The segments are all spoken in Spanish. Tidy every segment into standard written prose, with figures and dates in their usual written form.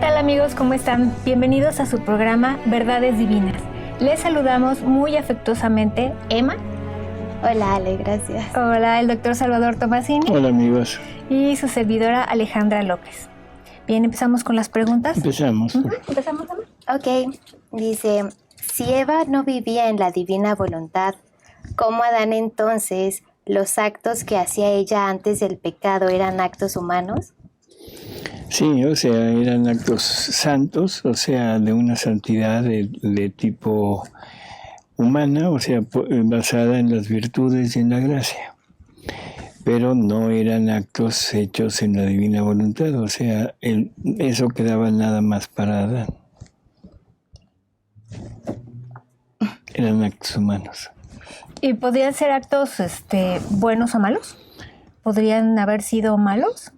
tal amigos? ¿Cómo están? Bienvenidos a su programa Verdades Divinas. Les saludamos muy afectuosamente Emma. Hola Ale, gracias. Hola, el doctor Salvador Tomasini. Hola amigos. Y su servidora Alejandra López. Bien, empezamos con las preguntas. Empezamos. ¿Empezamos, Emma? Ok, dice, si Eva no vivía en la divina voluntad, ¿cómo Adán entonces los actos que hacía ella antes del pecado eran actos humanos? Sí, o sea, eran actos santos, o sea, de una santidad de tipo humana, o sea, basada en las virtudes y en la gracia. Pero no eran actos hechos en la divina voluntad, o sea, eso quedaba nada más para Adán. Eran actos humanos. ¿Y podrían ser actos buenos o malos? ¿Podrían haber sido malos?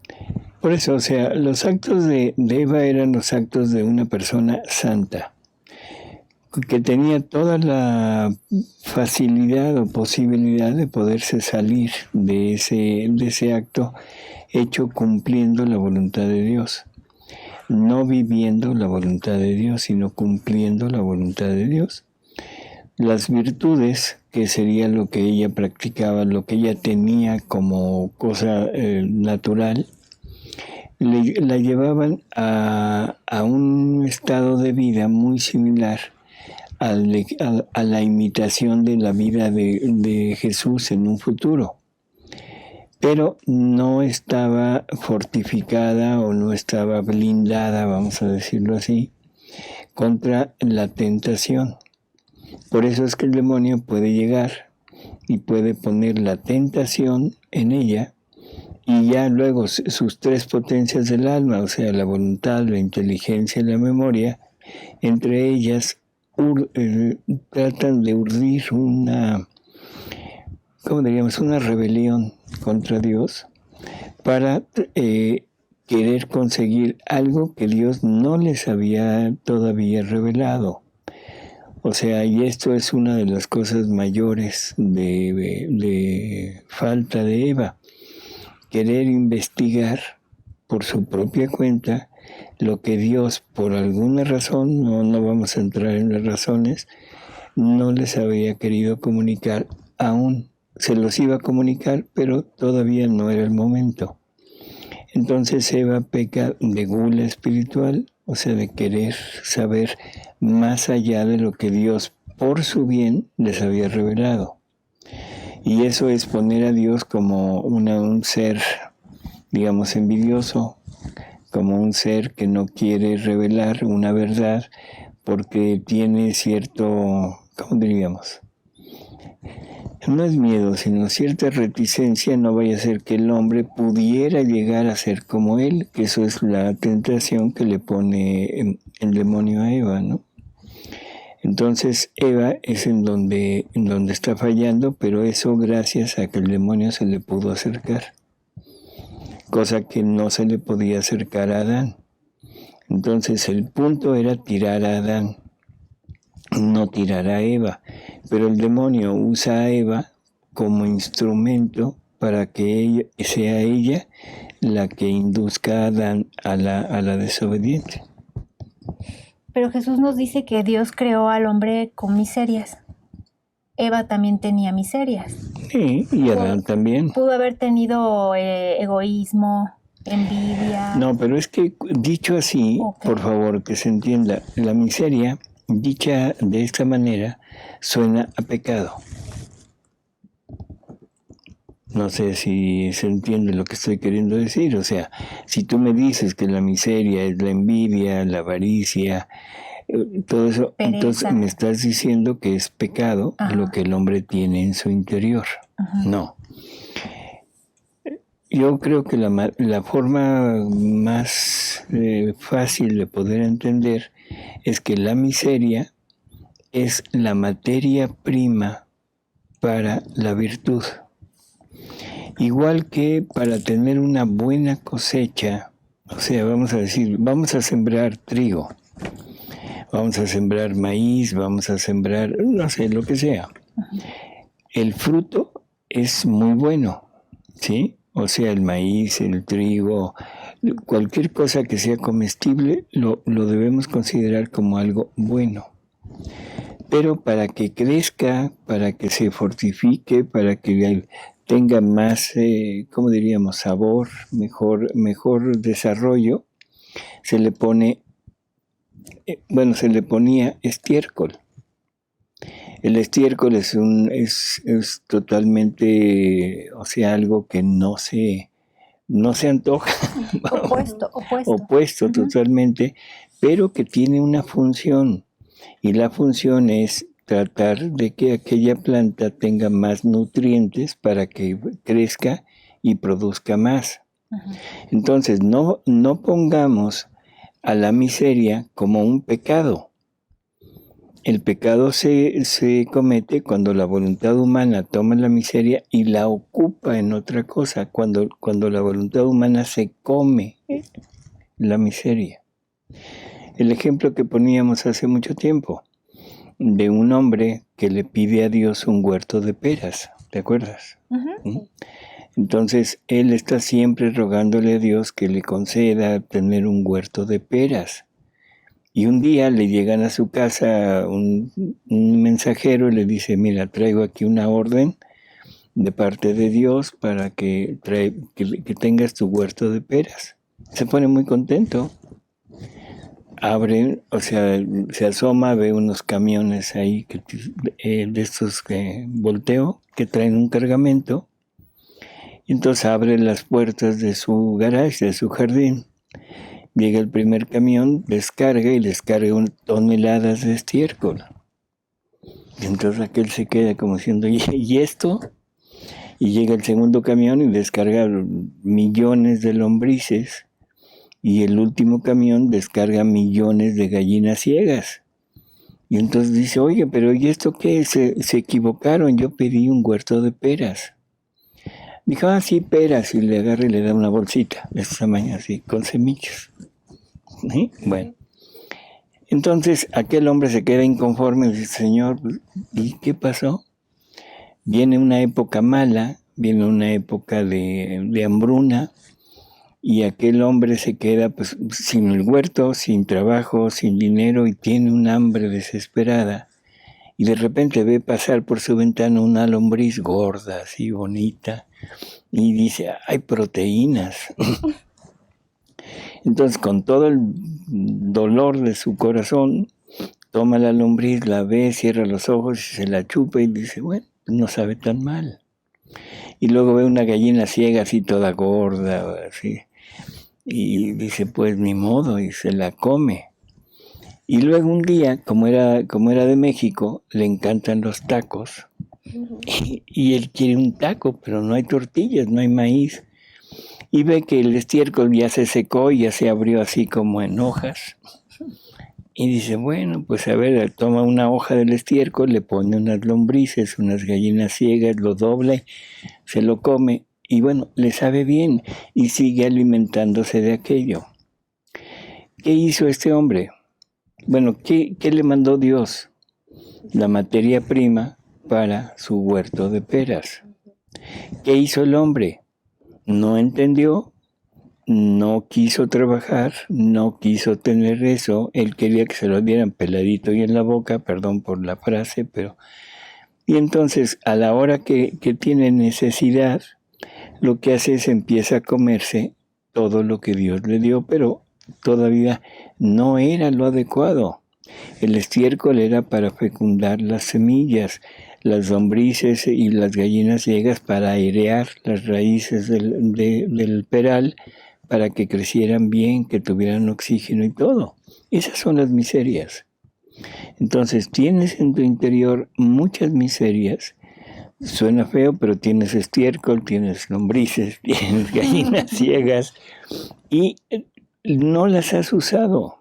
Por eso, o sea, los actos de Eva eran los actos de una persona santa, que tenía toda la facilidad o posibilidad de poderse salir de ese acto hecho cumpliendo la voluntad de Dios. No viviendo la voluntad de Dios, sino cumpliendo la voluntad de Dios. Las virtudes, que sería lo que ella practicaba, lo que ella tenía como cosa natural, la llevaban a un estado de vida muy similar a la imitación de la vida de Jesús en un futuro. Pero no estaba fortificada o no estaba blindada, vamos a decirlo así, contra la tentación. Por eso es que el demonio puede llegar y puede poner la tentación en ella, y ya luego sus tres potencias del alma, o sea, la voluntad, la inteligencia y la memoria, entre ellas tratan de urdir una rebelión contra Dios para querer conseguir algo que Dios no les había todavía revelado. O sea, y esto es una de las cosas mayores de falta de Eva. Querer investigar por su propia cuenta lo que Dios, por alguna razón, no vamos a entrar en las razones, no les había querido comunicar aún. Se los iba a comunicar, pero todavía no era el momento. Entonces Eva peca de gula espiritual, o sea, de querer saber más allá de lo que Dios, por su bien, les había revelado. Y eso es poner a Dios como un ser, digamos, envidioso, como un ser que no quiere revelar una verdad porque tiene cierto, ¿cómo diríamos? No es miedo, sino cierta reticencia, no vaya a ser que el hombre pudiera llegar a ser como él, que eso es la tentación que le pone el demonio a Eva, ¿no? Entonces Eva es en donde está fallando, pero eso gracias a que el demonio se le pudo acercar, cosa que no se le podía acercar a Adán. Entonces el punto era tirar a Adán, no tirar a Eva, pero el demonio usa a Eva como instrumento para que sea ella la que induzca a Adán a la desobediencia. Pero Jesús nos dice que Dios creó al hombre con miserias. Eva también tenía miserias. Sí, y Adán también. Pudo haber tenido egoísmo, envidia. No, pero es que dicho así, okay, por favor, que se entienda, la miseria, dicha de esta manera, suena a pecado. No sé si se entiende lo que estoy queriendo decir. O sea, si tú me dices que la miseria es la envidia, la avaricia, todo eso, pereza, entonces me estás diciendo que es pecado. Ajá, lo que el hombre tiene en su interior. Ajá. No. Yo creo que la forma más fácil de poder entender es que la miseria es la materia prima para la virtud. Igual que para tener una buena cosecha, o sea, vamos a decir, vamos a sembrar trigo, vamos a sembrar maíz, vamos a sembrar, no sé, lo que sea. El fruto es muy bueno, ¿sí? O sea, el maíz, el trigo, cualquier cosa que sea comestible, lo debemos considerar como algo bueno. Pero para que crezca, para que se fortifique, para que tenga más, ¿cómo diríamos?, sabor, mejor desarrollo, se le pone, se le ponía estiércol. El estiércol es totalmente, o sea, algo que no se antoja. Opuesto totalmente, pero que tiene una función. Y la función es tratar de que aquella planta tenga más nutrientes para que crezca y produzca más. Entonces, no pongamos a la miseria como un pecado. El pecado se comete cuando la voluntad humana toma la miseria y la ocupa en otra cosa, cuando la voluntad humana se come la miseria. El ejemplo que poníamos hace mucho tiempo, de un hombre que le pide a Dios un huerto de peras, ¿te acuerdas? Uh-huh. Entonces, él está siempre rogándole a Dios que le conceda tener un huerto de peras. Y un día le llegan a su casa un mensajero y le dice, mira, traigo aquí una orden de parte de Dios para que tengas tu huerto de peras. Se pone muy contento. Abre, o sea, se asoma, ve unos camiones ahí de estos volteo que traen un cargamento. Y entonces abre las puertas de su garage, de su jardín. Llega el primer camión, descarga toneladas de estiércol. Y entonces aquel se queda como diciendo, ¿y esto? Y llega el segundo camión y descarga millones de lombrices. Y el último camión descarga millones de gallinas ciegas. Y entonces dice, oye, pero ¿y esto qué? Se equivocaron, yo pedí un huerto de peras. Dijo, sí, peras, y le agarra y le da una bolsita de esa tamaño así, con semillas. ¿Sí? Bueno, entonces aquel hombre se queda inconforme y dice, Señor, ¿y qué pasó? Viene una época mala, viene una época de hambruna, y aquel hombre se queda pues sin el huerto, sin trabajo, sin dinero, y tiene un hambre desesperada. Y de repente ve pasar por su ventana una lombriz gorda, así bonita, y dice, hay proteínas. Entonces, con todo el dolor de su corazón, toma la lombriz, la ve, cierra los ojos y se la chupa y dice, bueno, no sabe tan mal. Y luego ve una gallina ciega así toda gorda, así, y dice, pues ni modo, y se la come. Y luego un día, como era de México, le encantan los tacos. Y él quiere un taco, pero no hay tortillas, no hay maíz. Y ve que el estiércol ya se secó y ya se abrió así como en hojas. Y dice, bueno, pues a ver, toma una hoja del estiércol, le pone unas lombrices, unas gallinas ciegas, lo dobla, se lo come y bueno, le sabe bien y sigue alimentándose de aquello. ¿Qué hizo este hombre? Bueno, ¿qué le mandó Dios? La materia prima para su huerto de peras. ¿Qué hizo el hombre? No entendió, no quiso trabajar, no quiso tener eso. Él quería que se lo dieran peladito y en la boca, perdón por la frase, pero... Y entonces, a la hora que tiene necesidad, lo que hace es empieza a comerse todo lo que Dios le dio, pero todavía no era lo adecuado. El estiércol era para fecundar las semillas, las lombrices y las gallinas ciegas para airear las raíces del peral para que crecieran bien, que tuvieran oxígeno y todo. Esas son las miserias. Entonces tienes en tu interior muchas miserias. Suena feo, pero tienes estiércol, tienes lombrices, tienes gallinas ciegas y no las has usado.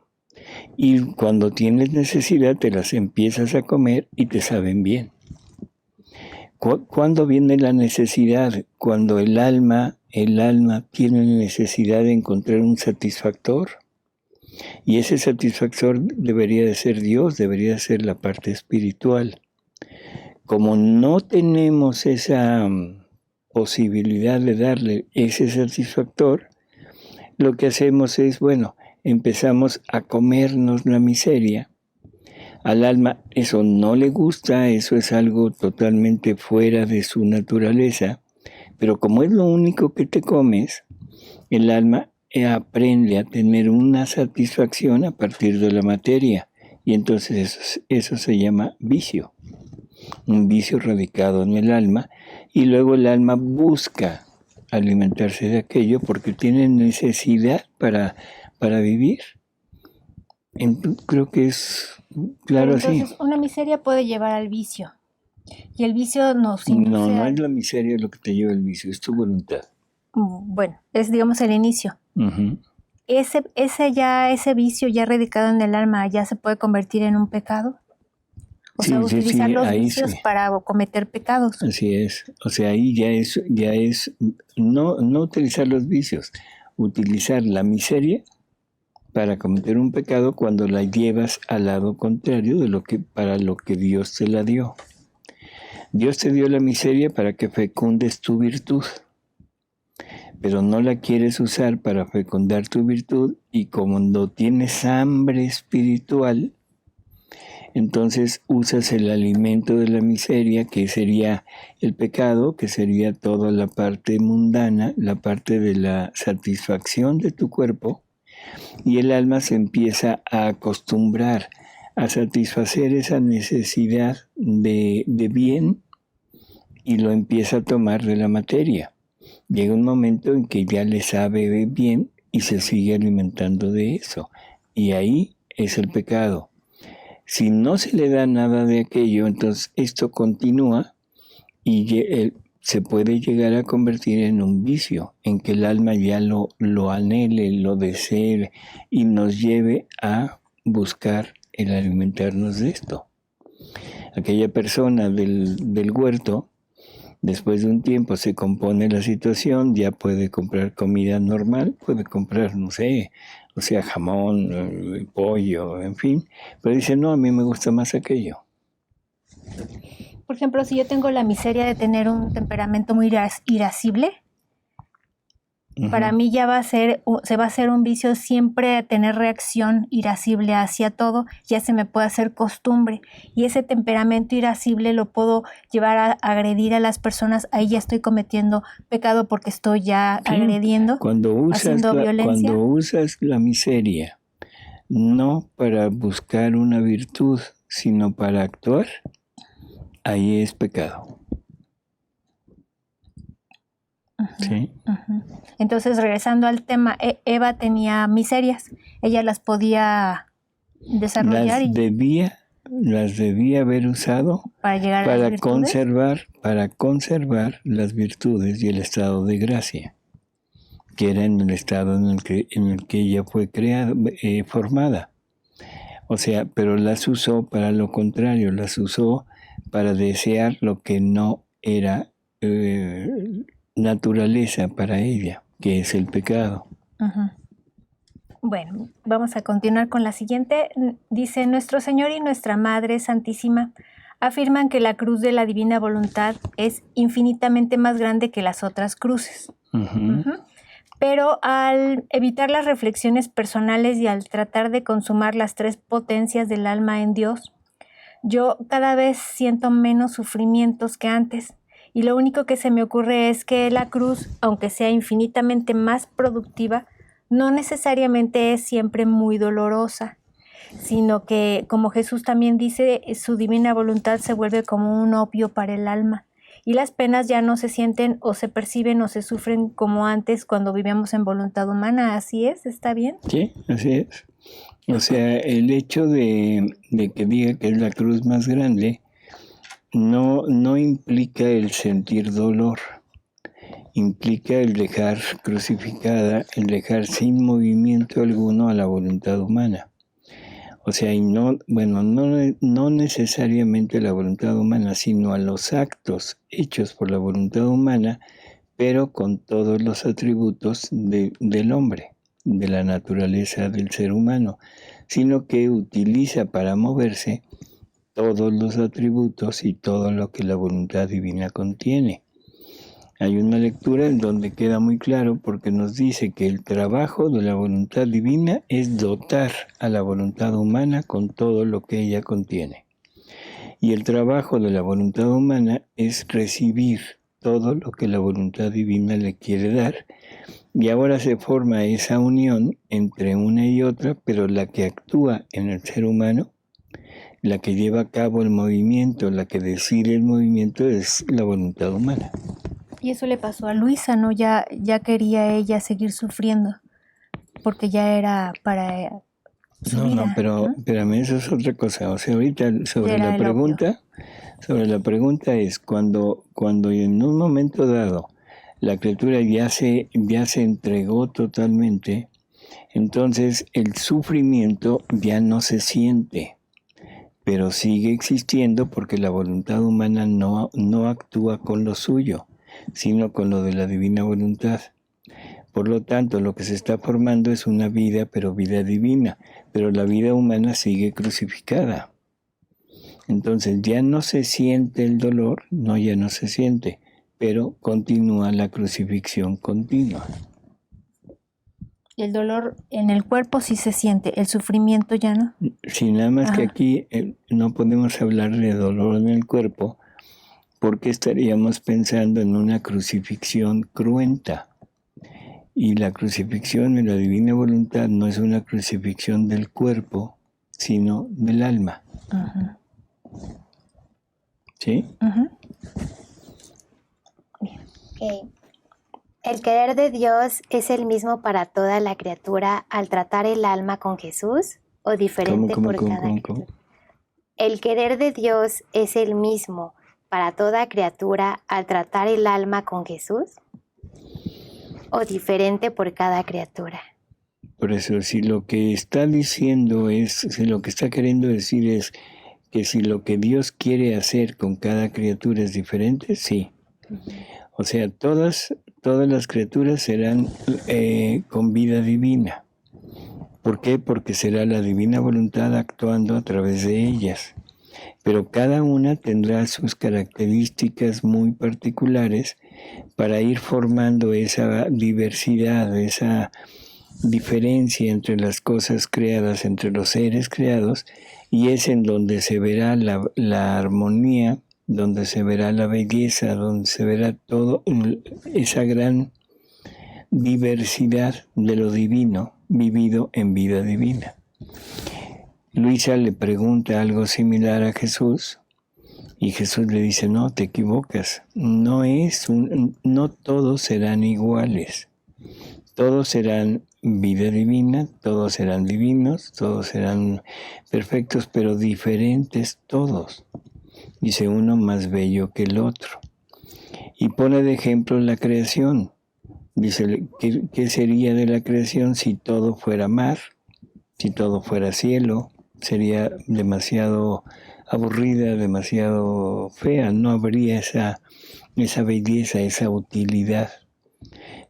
Y cuando tienes necesidad te las empiezas a comer y te saben bien. ¿Cuándo viene la necesidad? Cuando el alma tiene necesidad de encontrar un satisfactor. Y ese satisfactor debería de ser Dios, debería de ser la parte espiritual. Como no tenemos esa posibilidad de darle ese satisfactor, lo que hacemos es, bueno, empezamos a comernos la miseria. Al alma eso no le gusta, eso es algo totalmente fuera de su naturaleza, pero como es lo único que te comes, el alma aprende a tener una satisfacción a partir de la materia, y entonces eso se llama vicio, un vicio radicado en el alma, y luego el alma busca alimentarse de aquello porque tiene necesidad para vivir. Creo que es claro así. Entonces, una miseria puede llevar al vicio. Y el vicio nos No, induce no es la miseria lo que te lleva al vicio, es tu voluntad. Bueno, es digamos el inicio. Uh-huh. Ese vicio ya radicado en el alma ya se puede convertir en un pecado. O sea, utilizar los vicios para cometer pecados. Así es. O sea, ahí ya es no utilizar los vicios, utilizar la miseria para cometer un pecado cuando la llevas al lado contrario de para lo que Dios te la dio. Dios te dio la miseria para que fecundes tu virtud, pero no la quieres usar para fecundar tu virtud, y como no tienes hambre espiritual, entonces usas el alimento de la miseria, que sería el pecado, que sería toda la parte mundana, la parte de la satisfacción de tu cuerpo, y el alma se empieza a acostumbrar a satisfacer esa necesidad de bien, y lo empieza a tomar de la materia. Llega un momento en que ya le sabe bien y se sigue alimentando de eso, y ahí es el pecado. Si no se le da nada de aquello, entonces esto continúa y se puede llegar a convertir en un vicio, en que el alma ya lo anhele, lo desee y nos lleve a buscar el alimentarnos de esto. Aquella persona del huerto, después de un tiempo se compone la situación, ya puede comprar comida normal, puede comprar, no sé, o sea, jamón, pollo, en fin, pero dice, no, a mí me gusta más aquello. Por ejemplo, si yo tengo la miseria de tener un temperamento muy irascible, uh-huh, para mí ya se va a hacer un vicio siempre tener reacción irascible hacia todo, ya se me puede hacer costumbre, y ese temperamento irascible lo puedo llevar a agredir a las personas. Ahí ya estoy cometiendo pecado porque estoy ya agrediendo, haciendo violencia. Cuando usas la miseria no para buscar una virtud, sino para actuar, ahí es pecado. Uh-huh, ¿sí? Uh-huh. Entonces, regresando al tema, Eva tenía miserias, ella las podía desarrollar. Las debía haber usado para conservar las virtudes y el estado de gracia, que era en el estado en el que ella fue formada. O sea, pero las usó para lo contrario, las usó para desear lo que no era naturaleza para ella, que es el pecado. Uh-huh. Bueno, vamos a continuar con la siguiente. Dice, nuestro Señor y nuestra Madre Santísima afirman que la cruz de la divina voluntad es infinitamente más grande que las otras cruces. Uh-huh. Uh-huh. Pero al evitar las reflexiones personales y al tratar de consumar las tres potencias del alma en Dios, yo cada vez siento menos sufrimientos que antes. Y lo único que se me ocurre es que la cruz, aunque sea infinitamente más productiva, no necesariamente es siempre muy dolorosa, sino que, como Jesús también dice, su divina voluntad se vuelve como un opio para el alma. Y las penas ya no se sienten o se perciben o se sufren como antes cuando vivíamos en voluntad humana. ¿Así es? ¿Está bien? Sí, así es. O sea, el hecho de que diga que es la cruz más grande no implica el sentir dolor. Implica el dejar crucificada, el dejar sin movimiento alguno a la voluntad humana. O sea, y no necesariamente a la voluntad humana, sino a los actos hechos por la voluntad humana, pero con todos los atributos del hombre, de la naturaleza del ser humano, sino que utiliza para moverse todos los atributos y todo lo que la voluntad divina contiene. Hay una lectura en donde queda muy claro porque nos dice que el trabajo de la voluntad divina es dotar a la voluntad humana con todo lo que ella contiene. Y el trabajo de la voluntad humana es recibir todo lo que la voluntad divina le quiere dar. Y ahora se forma esa unión entre una y otra, pero la que actúa en el ser humano, la que lleva a cabo el movimiento, la que decide el movimiento es la voluntad humana. Y eso le pasó a Luisa, ¿no? Ya quería ella seguir sufriendo, porque ya era para su vida. Pero espérame, eso es otra cosa. O sea, ahorita sobre la pregunta es cuando en un momento dado la criatura ya se entregó totalmente, entonces el sufrimiento ya no se siente, pero sigue existiendo porque la voluntad humana no actúa con lo suyo, sino con lo de la divina voluntad. Por lo tanto, lo que se está formando es una vida, pero vida divina, pero la vida humana sigue crucificada. Entonces ya no se siente el dolor, ya no se siente, pero continúa la crucifixión continua. El dolor en el cuerpo sí se siente, el sufrimiento ya no. Sí, nada más que aquí no podemos hablar de dolor en el cuerpo porque estaríamos pensando en una crucifixión cruenta. Y la crucifixión en la divina voluntad no es una crucifixión del cuerpo, sino del alma. ¿Sí? Okay. ¿El querer de Dios es el mismo para toda la criatura al tratar el alma con Jesús o diferente por cada criatura? ¿El querer de Dios es el mismo para toda criatura al tratar el alma con Jesús o diferente por cada criatura? Por eso, si lo que está diciendo si lo que está queriendo decir es que si lo que Dios quiere hacer con cada criatura es diferente, sí. O sea, todas las criaturas serán con vida divina. ¿Por qué? Porque será la divina voluntad actuando a través de ellas. Pero cada una tendrá sus características muy particulares para ir formando esa diversidad, esa diferencia entre las cosas creadas, entre los seres creados, y es en donde se verá la armonía, donde se verá la belleza, donde se verá todo esa gran diversidad de lo divino vivido en vida divina. Luisa le pregunta algo similar a Jesús y Jesús le dice, no, te equivocas, no todos serán iguales, todos serán vida divina, todos serán divinos, todos serán perfectos, pero diferentes todos. Dice uno más bello que el otro. Y pone de ejemplo la creación. Dice, ¿qué sería de la creación si todo fuera mar? Si todo fuera cielo, sería demasiado aburrida, demasiado fea. No habría esa belleza, esa utilidad.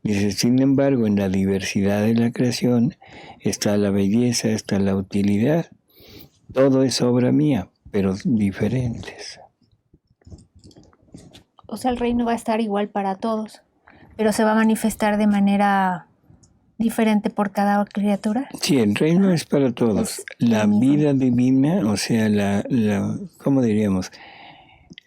Dice, sin embargo, en la diversidad de la creación está la belleza, está la utilidad. Todo es obra mía, pero diferentes. O sea, el reino va a estar igual para todos, pero se va a manifestar de manera diferente por cada criatura. Sí, el reino es para todos. La vida divina, o sea, ¿cómo diríamos?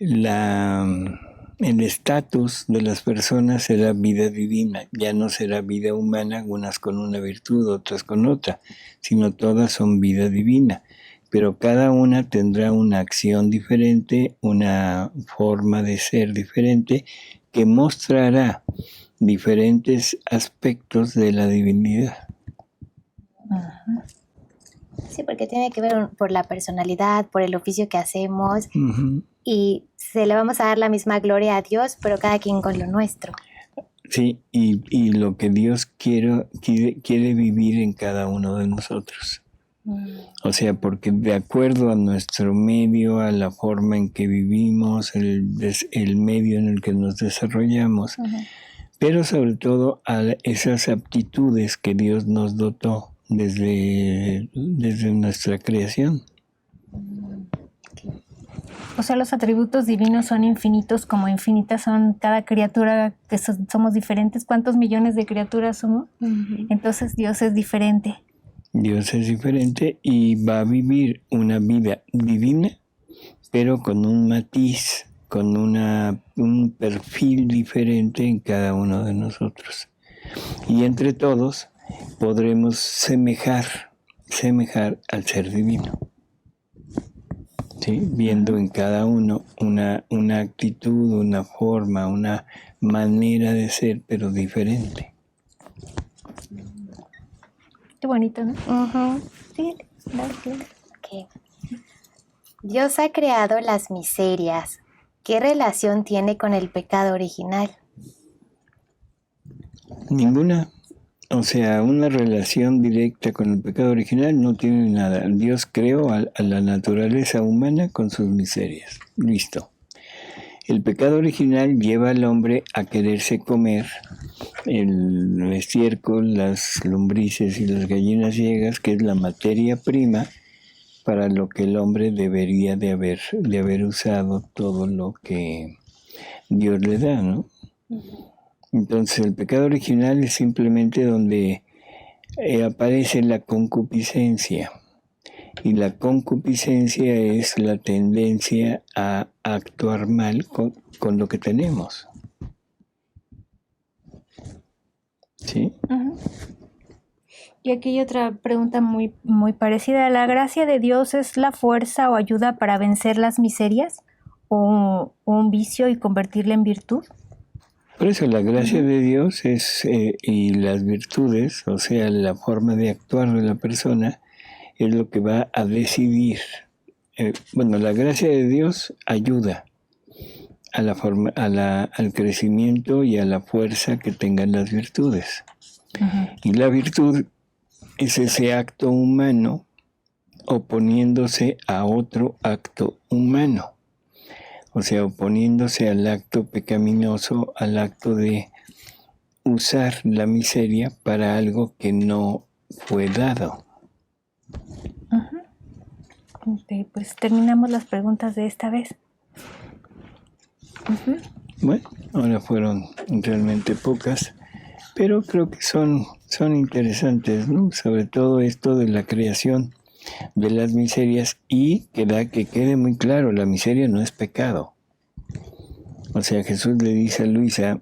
El estatus de las personas será vida divina, ya no será vida humana, unas con una virtud, otras con otra, sino todas son vida divina. Pero cada una tendrá una acción diferente, una forma de ser diferente, que mostrará diferentes aspectos de la divinidad. Sí, porque tiene que ver por la personalidad, por el oficio que hacemos, y se le vamos a dar la misma gloria a Dios, pero cada quien con lo nuestro. Sí, y lo que Dios quiere vivir en cada uno de nosotros. O sea, porque de acuerdo a nuestro medio, a la forma en que vivimos, el medio en el que nos desarrollamos, pero sobre todo a esas aptitudes que Dios nos dotó desde nuestra creación. O sea, los atributos divinos son infinitos, como infinitas son cada criatura, que somos diferentes. ¿Cuántos millones de criaturas somos? Uh-huh. Entonces Dios es diferente. Dios es diferente y va a vivir una vida divina, pero con un matiz, con un perfil diferente en cada uno de nosotros. Y entre todos podremos semejar al ser divino. ¿Sí? Viendo en cada uno una actitud, una forma, una manera de ser, pero diferente. Qué bonito, ¿no? Uh-huh. Sí, claro. Okay. Dios ha creado las miserias. ¿Qué relación tiene con el pecado original? Ninguna. O sea, una relación directa con el pecado original no tiene nada. Dios creó a la naturaleza humana con sus miserias. Listo. El pecado original lleva al hombre a quererse comer el estiércol, las lombrices y las gallinas ciegas, que es la materia prima para lo que el hombre debería de haber usado todo lo que Dios le da, ¿no? Entonces el pecado original es simplemente donde aparece la concupiscencia. Y la concupiscencia es la tendencia a actuar mal con lo que tenemos. ¿Sí? Uh-huh. Y aquí hay otra pregunta muy, muy parecida. ¿La gracia de Dios es la fuerza o ayuda para vencer las miserias o un vicio y convertirla en virtud? Por eso la gracia de Dios es, y las virtudes, o sea, la forma de actuar de la persona, es lo que va a decidir. La gracia de Dios ayuda al crecimiento y a la fuerza que tengan las virtudes. Uh-huh. Y la virtud es ese acto humano oponiéndose a otro acto humano. O sea, oponiéndose al acto pecaminoso, al acto de usar la miseria para algo que no fue dado. Uh-huh. Ok, pues terminamos las preguntas de esta vez. Uh-huh. Bueno, ahora fueron realmente pocas, pero creo que son interesantes, ¿no? Sobre todo esto de la creación de las miserias y que quede muy claro, la miseria no es pecado. O sea, Jesús le dice a Luisa,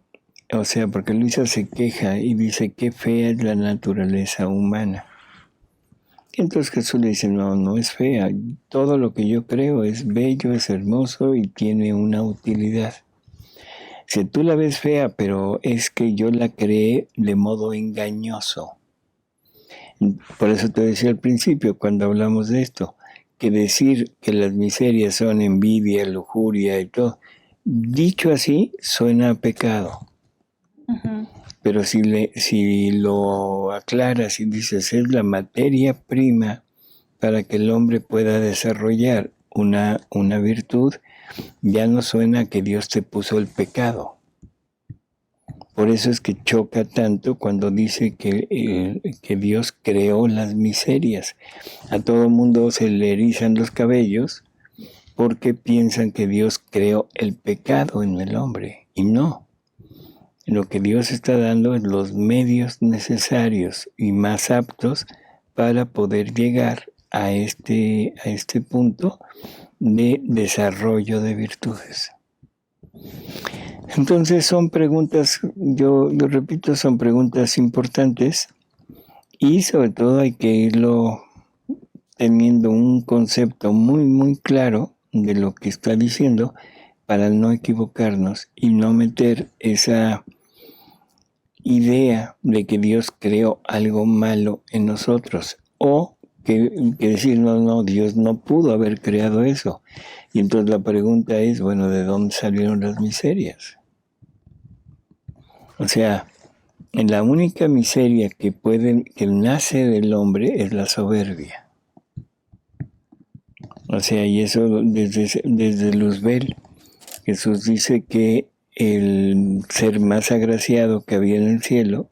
porque Luisa se queja y dice qué fea es la naturaleza humana. Y entonces Jesús le dice, no es fea, todo lo que yo creo es bello, es hermoso y tiene una utilidad. Si tú la ves fea, pero es que yo la creé de modo engañoso. Por eso te decía al principio, cuando hablamos de esto, que decir que las miserias son envidia, lujuria y todo, dicho así, suena a pecado. Uh-huh. Pero si lo aclaras y dices, es la materia prima para que el hombre pueda desarrollar una virtud, ya no suena que Dios te puso el pecado. Por eso es que choca tanto cuando dice que Dios creó las miserias. A todo mundo se le erizan los cabellos porque piensan que Dios creó el pecado en el hombre. Y no. Lo que Dios está dando es los medios necesarios y más aptos para poder llegar a este punto de desarrollo de virtudes. Entonces son preguntas, yo repito, son preguntas importantes y sobre todo hay que irlo teniendo un concepto muy, muy claro de lo que está diciendo para no equivocarnos y no meter esa idea de que Dios creó algo malo en nosotros o que decir, no, Dios no pudo haber creado eso. Y entonces la pregunta es, bueno, ¿de dónde salieron las miserias? O sea, la única miseria que nace del hombre es la soberbia. O sea, y eso desde Luzbel, Jesús dice que el ser más agraciado que había en el cielo,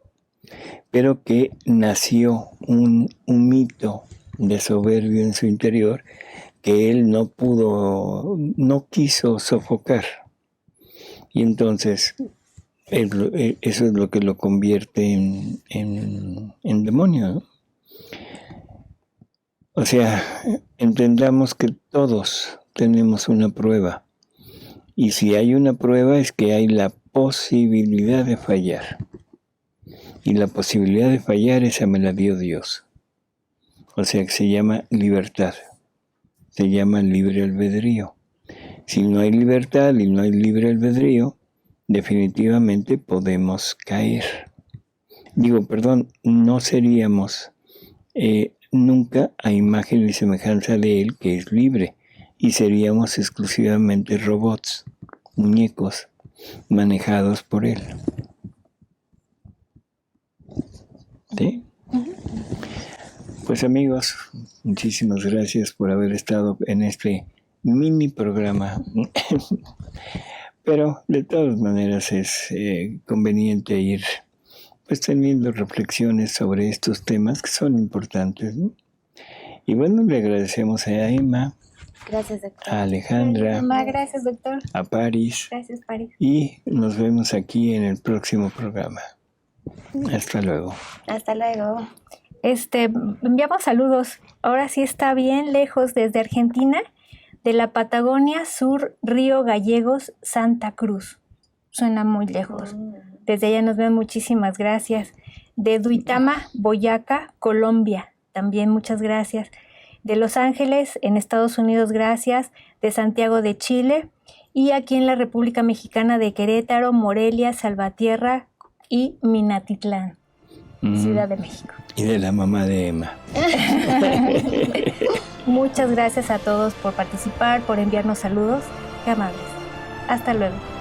pero que nació un mito de soberbia en su interior, que él no quiso sofocar. Y entonces eso es lo que lo convierte en demonio, ¿no? O sea, entendamos que todos tenemos una prueba. Y si hay una prueba es que hay la posibilidad de fallar. Y la posibilidad de fallar esa me la dio Dios. O sea que se llama libertad. Se llama libre albedrío. Si no hay libertad y no hay libre albedrío, definitivamente podemos caer. No seríamos nunca a imagen y semejanza de Él, que es libre, y seríamos exclusivamente robots, muñecos, manejados por Él. ¿Sí? Pues amigos, muchísimas gracias por haber estado en este mini programa. Pero de todas maneras es conveniente ir pues teniendo reflexiones sobre estos temas que son importantes, ¿no? Y bueno, le agradecemos a Emma. Gracias, doctor. A Alejandra. Gracias, doctor. A Paris. Gracias, Paris. Y nos vemos aquí en el próximo programa. Hasta luego. Hasta luego. Enviamos saludos. Ahora sí está bien lejos desde Argentina, de la Patagonia Sur, Río Gallegos, Santa Cruz. Suena muy lejos. Desde allá nos ven, muchísimas gracias. De Duitama, Boyacá, Colombia, también muchas gracias. De Los Ángeles, en Estados Unidos, gracias. De Santiago de Chile. Y aquí en la República Mexicana de Querétaro, Morelia, Salvatierra y Minatitlán, Ciudad de México. Y de la mamá de Emma. Muchas gracias a todos por participar, por enviarnos saludos. Qué amables. Hasta luego.